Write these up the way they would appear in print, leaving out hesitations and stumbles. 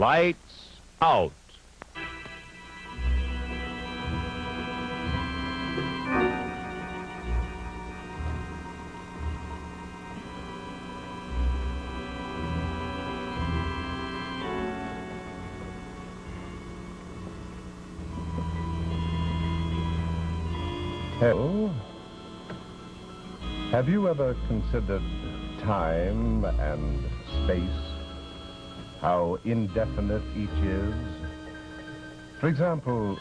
Lights out. Well, have you ever considered time and space? How indefinite each is? For example,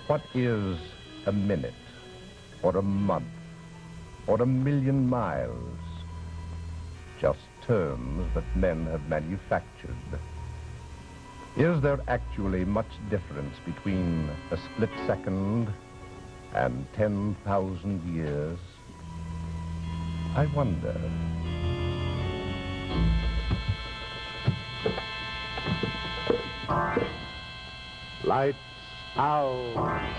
what is a minute, or a month, or a million miles? Just terms that men have manufactured. Is there actually much difference between a split second and 10,000 years? I wonder. Lights out.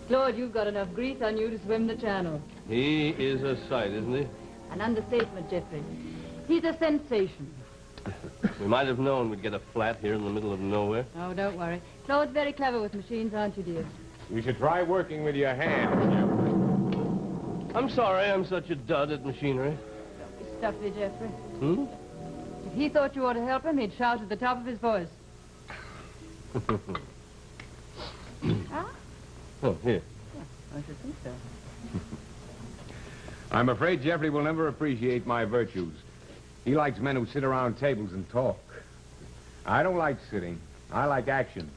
Claude, you've got enough grease on you to swim the channel. He is a sight, isn't he? An understatement, Geoffrey. He's a sensation. We might have known we'd get a flat here in the middle of nowhere. Oh, don't worry. Claude's very clever with machines, aren't you, dear? You should try working with your hands, Geoffrey. I'm sorry I'm such a dud at machinery. Don't be stuffy, Geoffrey. Hmm? If he thought you ought to help him, he'd shout at the top of his voice. Ah? Oh, here. Yeah, I should think so. I'm afraid Geoffrey will never appreciate my virtues. He likes men who sit around tables and talk. I don't like sitting. I like action.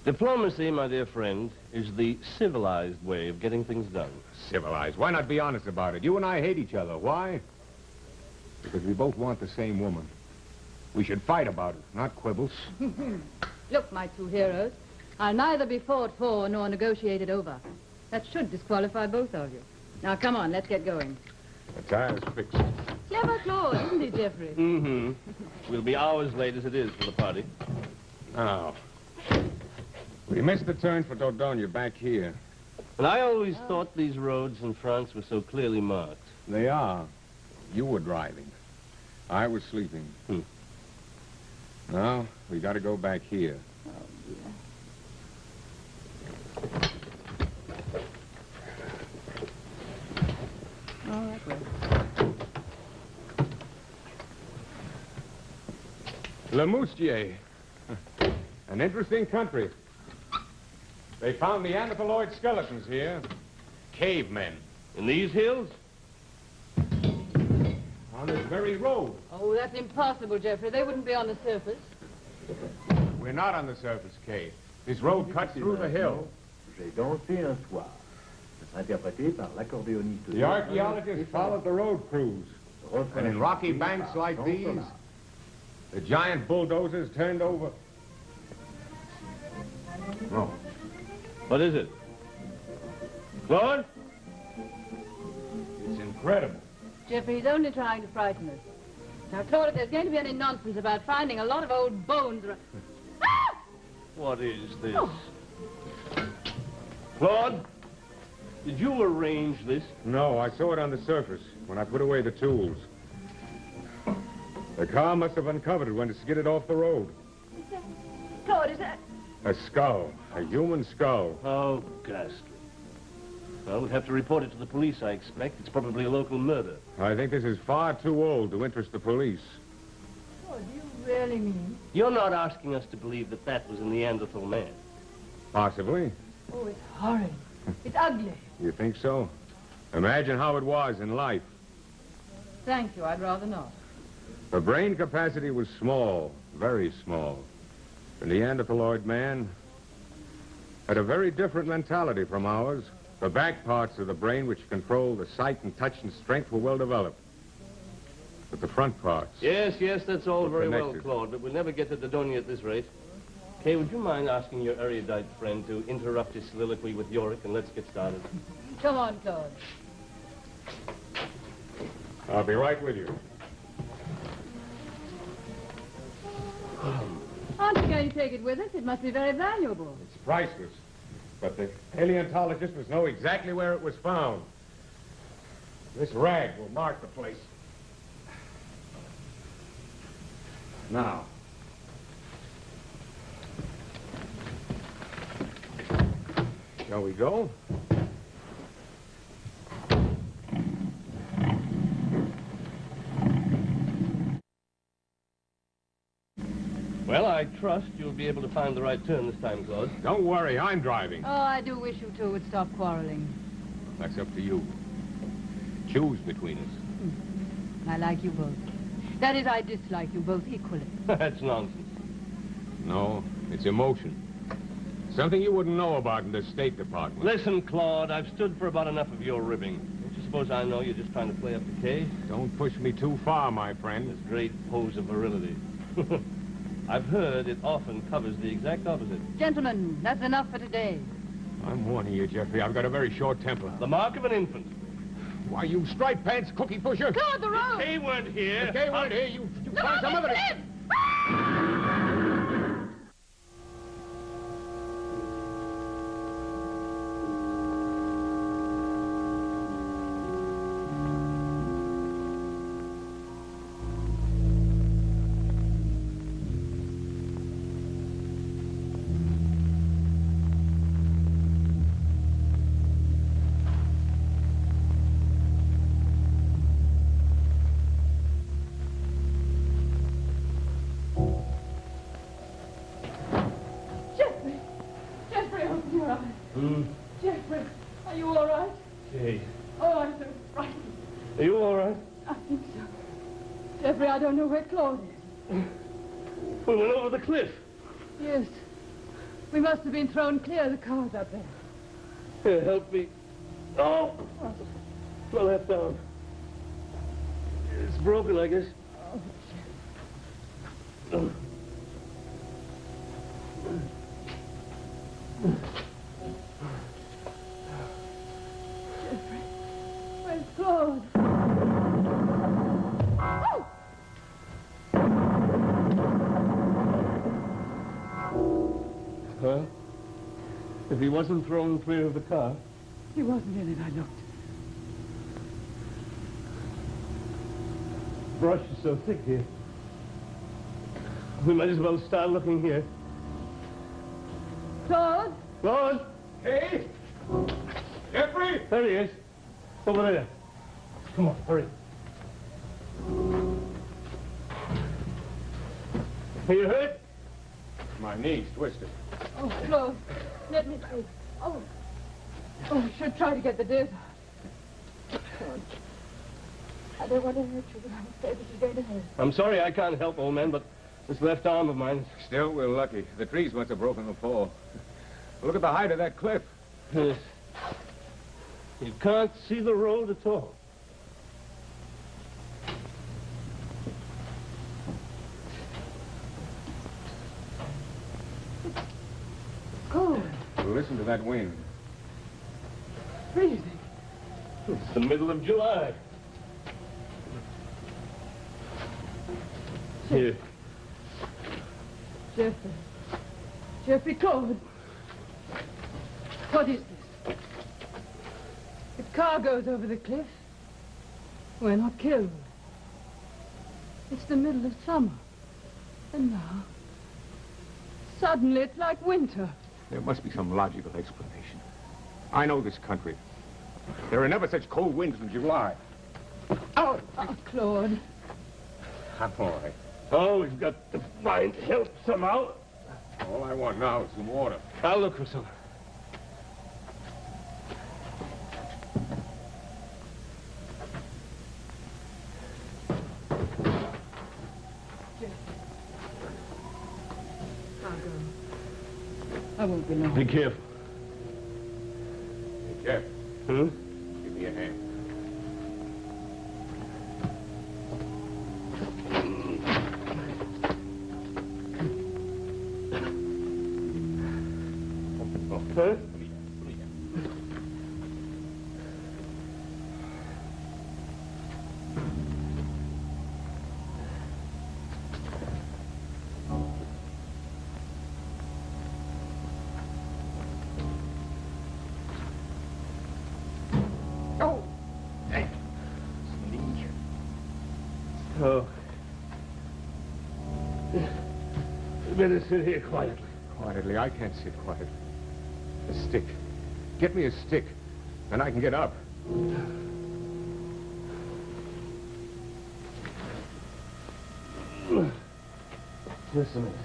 Diplomacy, my dear friend, is the civilized way of getting things done. Civilized. Why not be honest about it? You and I hate each other. Why? Because we both want the same woman. We should fight about it, not quibbles. Look, my two heroes, I'll neither be fought for nor negotiated over. That should disqualify both of you. Now, come on, let's get going. The tire's fixed. Clever Claude, isn't he, Geoffrey? Mm-hmm. We'll be hours late as it is for the party. Oh. We missed the turn for Dordogne back here. And I always thought these roads in France were so clearly marked. They are. You were driving. I was sleeping. Now, we got to go back here. Oh, dear. All right, well. Le Moustier. An interesting country. They found Neanderthaloid skeletons here. Cavemen. In these hills? On this very road. Oh, that's impossible, Geoffrey. They wouldn't be on the surface. We're not on the surface, Kay. This road cuts through the hill. J'ai dansé un soir. Interprété par l'accordéoniste. The archaeologists followed the road crews. And in rocky banks like these, the giant bulldozers turned over. Oh. What is it? Claude? It's incredible. Geoffrey, he's only trying to frighten us. Now, Claude, if there's going to be any nonsense about finding a lot of old bones... Ah! What is this? Oh. Claude? Did you arrange this? No, I saw it on the surface when I put away the tools. The car must have uncovered it when it skidded off the road. Is that... Claude, is that... A skull. A human skull. Oh, ghastly. Well, we'll have to report it to the police, I expect. It's probably a local murder. I think this is far too old to interest the police. Claude, do you really mean... You're not asking us to believe that that was a Neanderthal man. Possibly. Oh, it's horrid. It's ugly. You think so? Imagine how it was in life. Thank you, I'd rather not. The brain capacity was small, very small. The Neanderthaloid man had a very different mentality from ours. The back parts of the brain which control the sight and touch and strength were well developed. But the front parts... Yes, that's all very well, connected. Claude, but we'll never get to Dodonia at this rate. Kay, would you mind asking your erudite friend to interrupt his soliloquy with Yorick, and let's get started? Come on, Claude. I'll be right with you. Aren't you going to take it with us? It must be very valuable. It's priceless. But the paleontologist must know exactly where it was found. This rag will mark the place. Now. Shall we go? Well, I trust you'll be able to find the right turn this time, Claude. Don't worry, I'm driving. Oh, I do wish you two would stop quarreling. That's up to you. Choose between us. I like you both. That is, I dislike you both equally. That's nonsense. No, it's emotion. Something you wouldn't know about in the State Department. Listen, Claude, I've stood for about enough of your ribbing. Don't you suppose I know you're just trying to play up the Kay? Don't push me too far, my friend. This great pose of virility. I've heard it often covers the exact opposite. Gentlemen, that's enough for today. I'm warning you, Geoffrey. I've got a very short temper. The mark of an infant. Why, you striped pants cookie pusher. Claude, the road! Kay weren't here. If they weren't here, you find some other... Geoffrey, are you all right? Kay. Oh, I'm so frightened. Are you all right? I think so. Geoffrey, I don't know where Claude is. We went over the cliff. Yes. We must have been thrown clear of the cars up there. Here, help me. Oh! Throw that down. It's broken, I guess. Oh, Geoffrey, where's Claude? Oh! Well, if he wasn't thrown clear of the car. He wasn't in it, I looked. Brush is so thick here. We might as well start looking here. Claude? Claude! Hey! Geoffrey! There he is. Over there. Come on, hurry. Are you hurt? My knee's twisted. Oh, Claude, let me see. Oh, I should try to get the dirt out. Claude, I don't want to hurt you, but I'm afraid this is going to hurt. I'm sorry I can't help, old man, but this left arm of mine... Still, we're lucky. The trees must have broken the fall. Look at the height of that cliff. Yes. You can't see the road at all. Cold, Listen to that wind. freezing. It's the middle of July. Here. Geoffrey. Geoffrey, Claude. What is this? The car goes over the cliff. We're not killed. It's the middle of summer. And now, suddenly it's like winter. There must be some logical explanation. I know this country. There are never such cold winds in July. Oh, Claude. I'm all right. Oh, we've got to find help somehow. All I want now is some water. I'll look for some. I'll go. I won't be long. Be careful. Hey, Jeff. Hmm? Give me a hand. Huh? Oh! Hey! Oh. You better sit here quietly. Quietly, I can't sit quiet. A stick. Get me a stick, and I can get up. Just a minute.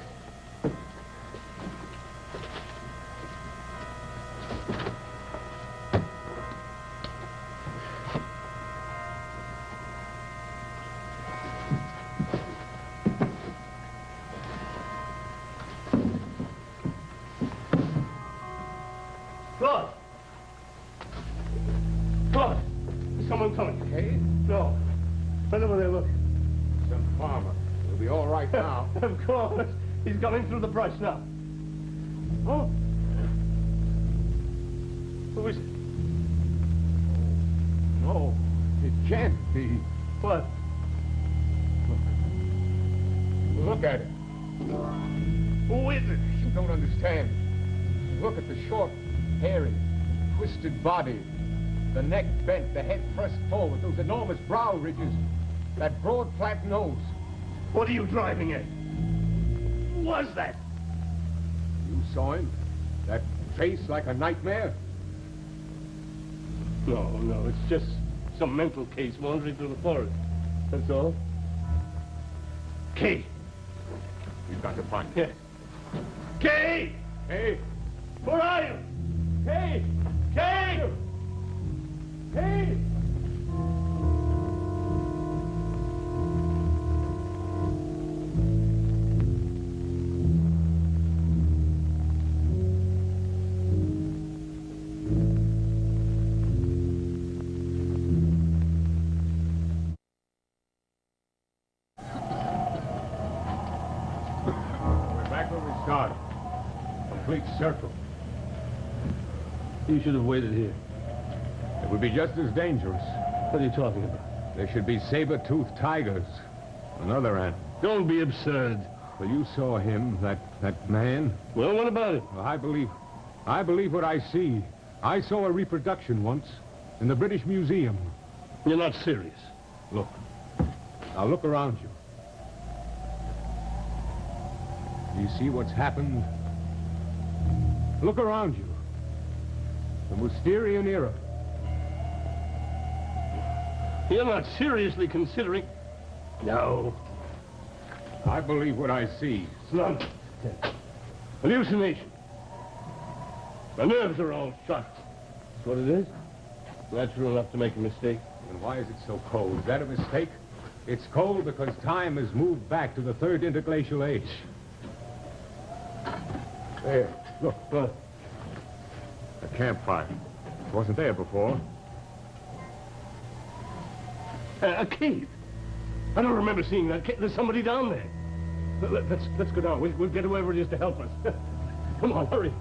Claude! Claude! Is someone coming? Hey? No. Right over there, look. Some farmer. We'll be all right now. Of course. He's coming through the brush now. Oh. Who is it? No, it can't be. What? Look at it. Who is it? You don't understand. Look at the short, hairy, twisted body. The neck bent, the head pressed forward, those enormous brow ridges, that broad, flat nose. What are you driving at? Who was that? You saw him? That face like a nightmare? No, it's just some mental case wandering through the forest. That's all. Kay! We've got to find him. Yes. Kay! Hey! Where are you? Kay! Kay! Kay! Started. Complete circle. You should have waited here. It would be just as dangerous. What are you talking about? There should be saber-toothed tigers. Another animal. Don't be absurd. Well, you saw him, that man. Well, what about it? Well, I believe what I see. I saw a reproduction once in the British Museum. You're not serious. Look. Now look around you. Do you see what's happened? Look around you. The Mousterian era. You're not seriously considering... No. I believe what I see. It's not hallucination. My nerves are all shot. That's what it is. Natural enough to make a mistake. And why is it so cold? Is that a mistake? It's cold because time has moved back to the third interglacial age. There, look. What? A campfire. It wasn't there before. A cave. I don't remember seeing that cave. There's somebody down there. Let's go down. We'll get whoever it is to help us. Come on, hurry.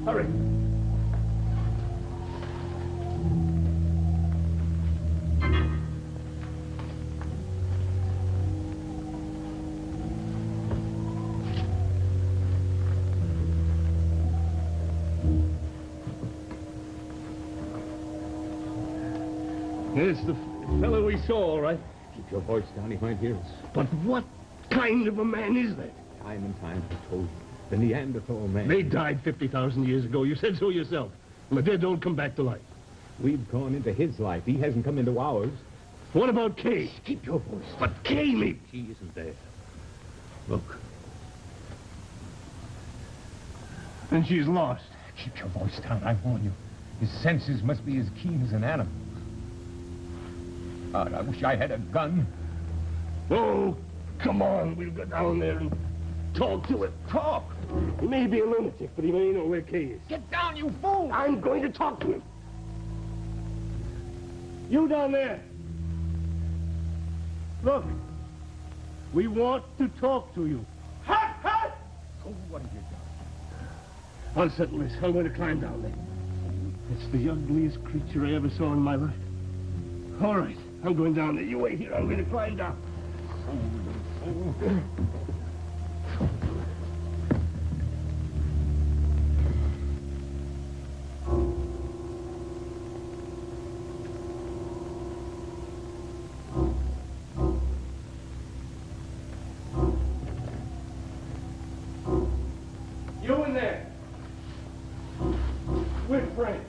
Hurry. It's the fellow we saw, all right. Keep your voice down, he might hear us. But what kind of a man is that? Time and time, I told you. The Neanderthal man. They died 50,000 years ago. You said so yourself. And the dead don't come back to life. We've gone into his life. He hasn't come into ours. What about Kay? Keep your voice down. But Kay, me. She isn't there. Look. And she's lost. Keep your voice down, I warn you. His senses must be as keen as an animal. God, I wish I had a gun. Oh, come on. We'll go down there and talk to him. Talk! He may be a lunatic, but he may know where Kay is. Get down, you fool! I'm going to talk to him. You down there. Look. We want to talk to you. Ha! Ha! Oh, what have you done? I'll settle this. I'm going to climb down there. It's the ugliest creature I ever saw in my life. All right. I'm going down there. You wait here. I'm going to climb down. You in there. We're friends.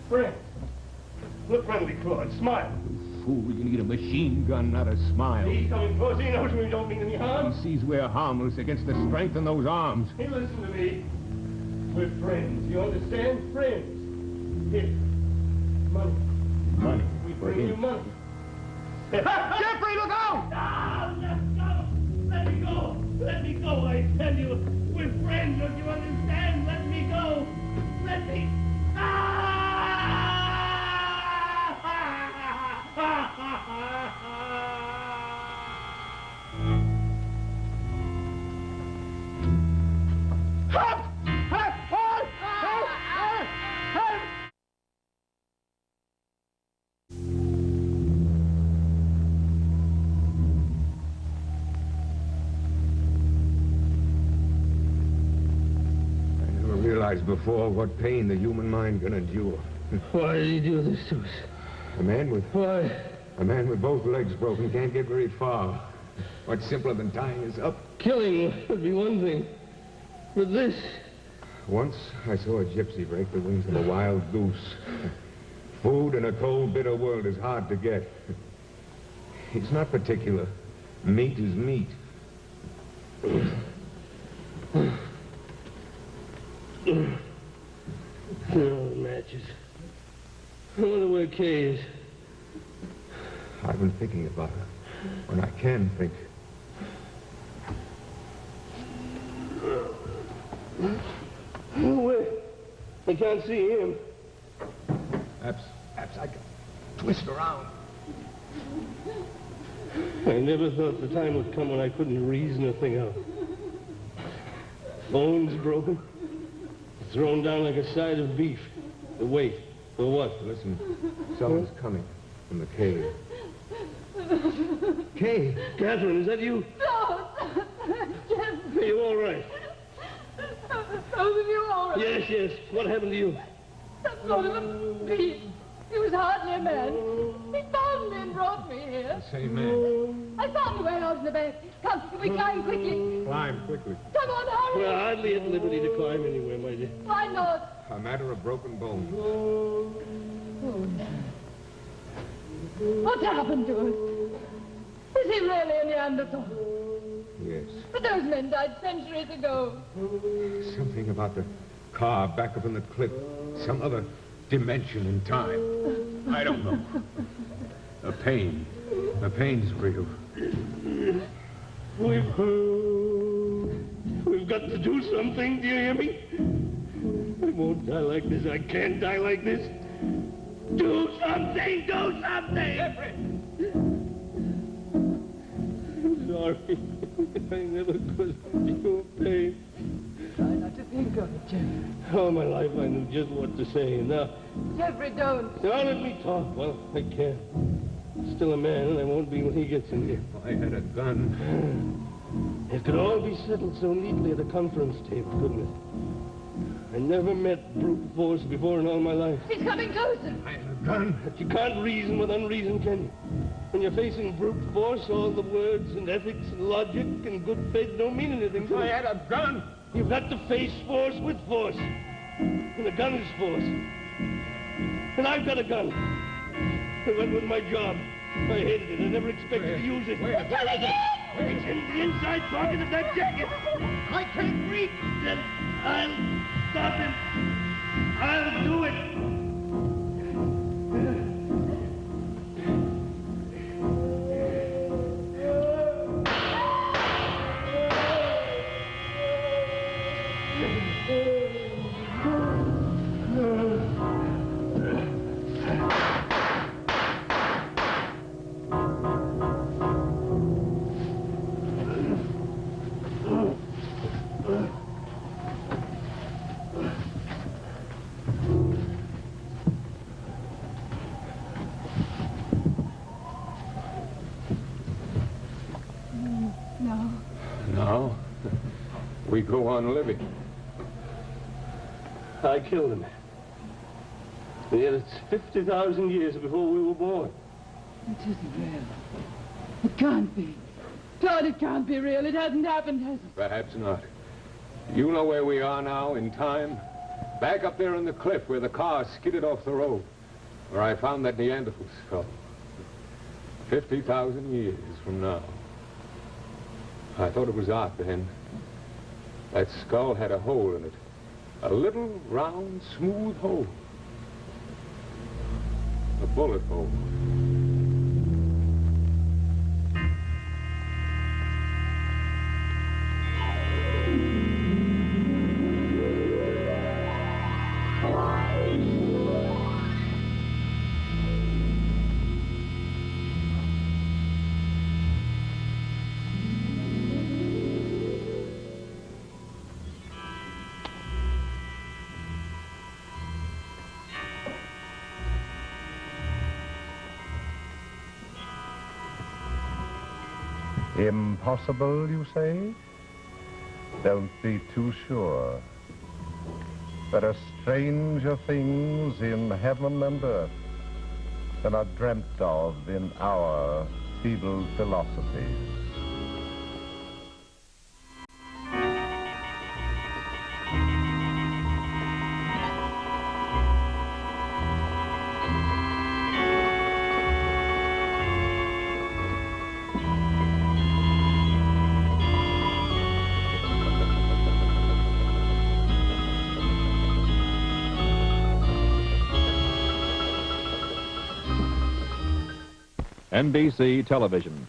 Friends. Look friendly, Claude. Smile. Fool, you need a machine gun, not a smile. He's coming close. He knows we don't mean any harm. He sees we're harmless against the strength in those arms. Hey, listen to me. We're friends. You understand? Friends. Here. Money. Money. We for bring you him. money. Geoffrey, look out! Ah, let go! Let me go! Let me go, I tell you! We're friends, don't you understand? Let me go! Let me... Before what pain the human mind can endure. Why did he do this to us? A man with both legs broken can't get very far. What's simpler than tying us up? Killing would be one thing, but this... Once I saw a gypsy break the wings of a wild goose. Food in a cold, bitter world is hard to get. It's not particular. Meat is meat. No matches. I wonder where Kay is. I've been thinking about her. When I can think. Where? I can't see him. Perhaps I can twist around. I never thought the time would come when I couldn't reason a thing out. Bones broken. Thrown down like a side of beef. The weight. For what? Listen, someone's coming from the cave. Kay! Catherine, is that you? No! Geoffrey! Are you all right? Both of you all right? Yes, yes. What happened to you? That sort of a beast. He was hardly a man. He found me and brought me here. Same man. I found the way out in the back. Come, we climb quickly. Climb quickly. Come on, hurry. We're hardly at liberty to climb anywhere, my dear. Why not? A matter of broken bones. What's happened to us? Is he really a Neanderthal? Yes. But those men died centuries ago. Something about the car back up in the cliff. Some other dimension in time. I don't know. The pain. The pain's real. We've got to do something. Do you hear me? I won't die like this. I can't die like this. Do something! Do something! Geoffrey! I'm sorry. I never could feel pain. Try not to think of it, Geoffrey. All my life I knew just what to say. Now Geoffrey, don't. let me talk. Well, I can't. I'm still a man, and I won't be when he gets in here. I had a gun. It could all be settled so neatly at a conference table, couldn't it? I never met brute force before in all my life. He's coming closer. I had a gun. But you can't reason with unreason, can you? When you're facing brute force, all the words and ethics and logic and good faith don't mean anything, do I they? had a gun. You've got to face force with force. And a gun is force. And I've got a gun. It went with my job. I hated it. I never expected to use it. Where is it? It's in the inside pocket of that jacket. I can't breathe. Then I'll stop him. I'll do it. we go on living. I killed him. And yet it's 50,000 years before we were born. It isn't real. It can't be. Claude, it can't be real. It hasn't happened, has it? Perhaps not. You know where we are now in time? Back up there on the cliff where the car skidded off the road. Where I found that Neanderthal skull. 50,000 years from now. I thought it was art then. That skull had a hole in it. A little, round, smooth hole. A bullet hole. Impossible, you say? Don't be too sure. There are stranger things in heaven and earth than are dreamt of in our feeble philosophies. NBC Television.